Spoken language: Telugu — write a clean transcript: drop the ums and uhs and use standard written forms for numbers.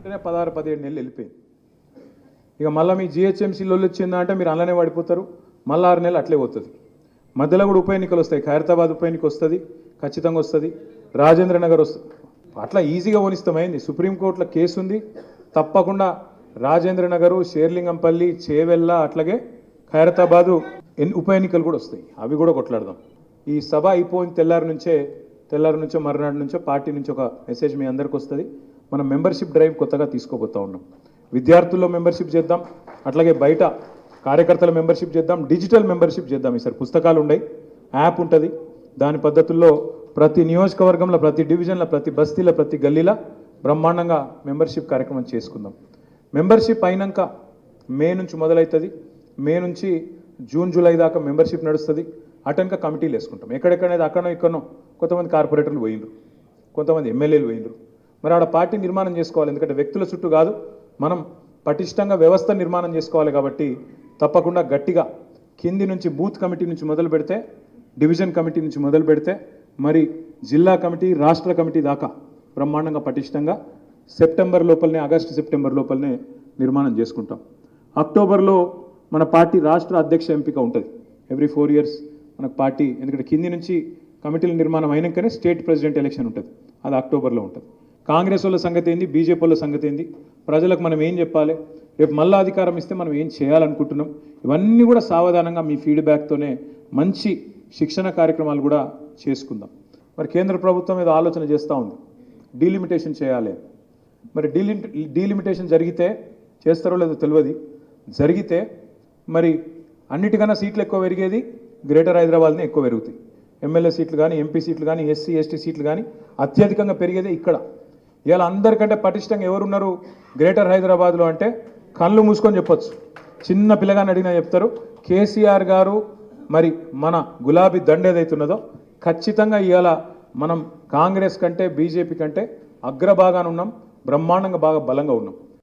వెంటనే 16-17 నెలలు వెళ్ళిపోయింది. ఇక మళ్ళీ మీ జిహెచ్ఎంసీలో వచ్చిందా అంటే మీరు అలానే పడిపోతారు. మళ్ళీ 6 నెలలు అట్లే పోతుంది. మధ్యలో కూడా ఉప ఎన్నికలు వస్తాయి. ఖైరతాబాద్ ఉప ఎన్నిక వస్తుంది, ఖచ్చితంగా వస్తుంది. రాజేంద్ర నగర్ వస్తుంది. అట్లా ఈజీగా ఓనిస్తామైంది. సుప్రీంకోర్టులో కేసు ఉంది. తప్పకుండా రాజేంద్ర నగరు, షేర్లింగంపల్లి, చేవెళ్ళ, అట్లాగే ఖైరతాబాదు ఉప ఎన్నికలు కూడా వస్తాయి. అవి కూడా కొట్లాడదాం. ఈ సభ అయిపోయిన తెల్లారి నుంచో మర్నాడు నుంచో పార్టీ నుంచి ఒక మెసేజ్ మీ అందరికి వస్తుంది. మనం మెంబర్షిప్ డ్రైవ్ కొత్తగా తీసుకోబోతా ఉన్నాం. విద్యార్థుల్లో మెంబర్షిప్ చేద్దాం, అట్లాగే బయట కార్యకర్తల మెంబర్షిప్ చేద్దాం, డిజిటల్ మెంబర్షిప్ చేద్దాం. ఈసారి పుస్తకాలు ఉన్నాయి, యాప్ ఉంటుంది. దాని పద్ధతుల్లో ప్రతి నియోజకవర్గంలో, ప్రతి డివిజన్లో, ప్రతి బస్తీలో, ప్రతి గల్లీలో బ్రహ్మాండంగా మెంబర్షిప్ కార్యక్రమం చేసుకుందాం. మెంబర్షిప్ అయినాక మే నుంచి మొదలవుతుంది. మే నుంచి జూన్ జూలై దాకా మెంబర్షిప్ నడుస్తుంది. అటెన్క కమిటీలు వేసుకుంటాం. ఎక్కడెక్కడైతే అక్కడో ఇక్కడనో కొంతమంది కార్పొరేటర్లు పోయినరు, కొంతమంది ఎమ్మెల్యేలు పోయినరు. మరి ఆడ పార్టీ నిర్మాణం చేసుకోవాలి. ఎందుకంటే వ్యక్తుల చుట్టూ కాదు, మనం పటిష్టంగా వ్యవస్థ నిర్మాణం చేసుకోవాలి. కాబట్టి తప్పకుండా గట్టిగా కింది నుంచి బూత్ కమిటీ నుంచి మొదలు పెడితే, డివిజన్ కమిటీ నుంచి మొదలు పెడితే, మరి జిల్లా కమిటీ, రాష్ట్ర కమిటీ దాకా బ్రహ్మాండంగా పటిష్టంగా సెప్టెంబర్ లోపలనే, ఆగస్టు సెప్టెంబర్ లోపలనే నిర్మాణం చేసుకుంటాం. అక్టోబర్లో మన పార్టీ రాష్ట్ర అధ్యక్ష ఎంపిక ఉంటుంది. ఎవ్రీ 4 years మనకు పార్టీ, ఎందుకంటే కింది నుంచి కమిటీల నిర్మాణం అయినాకనే స్టేట్ ప్రెసిడెంట్ ఎలక్షన్ ఉంటుంది. అది అక్టోబర్లో ఉంటుంది. కాంగ్రెస్ వాళ్ళ సంగతి ఏంది, బీజేపీ వాళ్ళ సంగతి ఏంది, ప్రజలకు మనం ఏం చెప్పాలి, రేపు మళ్ళా అధికారం ఇస్తే మనం ఏం చేయాలనుకుంటున్నాం, ఇవన్నీ కూడా సావధానంగా మీ ఫీడ్బ్యాక్తోనే మంచి శిక్షణ కార్యక్రమాలు కూడా చేసుకుందాం. మరి కేంద్ర ప్రభుత్వం మీద ఆలోచన చేస్తూ ఉంది, డీలిమిటేషన్ చేయాలి. మరి డీలిమిటేషన్ జరిగితే, చేస్తారో లేదో తెలియదు, జరిగితే మరి అన్నిటికన్నా సీట్లు ఎక్కువ పెరిగేది గ్రేటర్ హైదరాబాద్నే ఎక్కువ పెరుగుతాయి. ఎమ్మెల్యే సీట్లు కానీ, ఎంపీ సీట్లు కానీ, ఎస్సీ ఎస్టీ సీట్లు కానీ అత్యధికంగా పెరిగేదే ఇక్కడ. ఇలా అందరికంటే పటిష్టంగా ఎవరున్నారు గ్రేటర్ హైదరాబాద్లో అంటే కళ్ళు మూసుకొని చెప్పొచ్చు. చిన్న పిల్లగాని అడిగినా చెప్తారు. కేసీఆర్ గారు మరి మన గులాబీ దండ ఏదైతున్నదో ఖచ్చితంగా ఇవాళ మనం కాంగ్రెస్ కంటే, బీజేపీ కంటే అగ్రభాగాన ఉన్నాం, బ్రహ్మాండంగా బాగా బలంగా ఉన్నాం.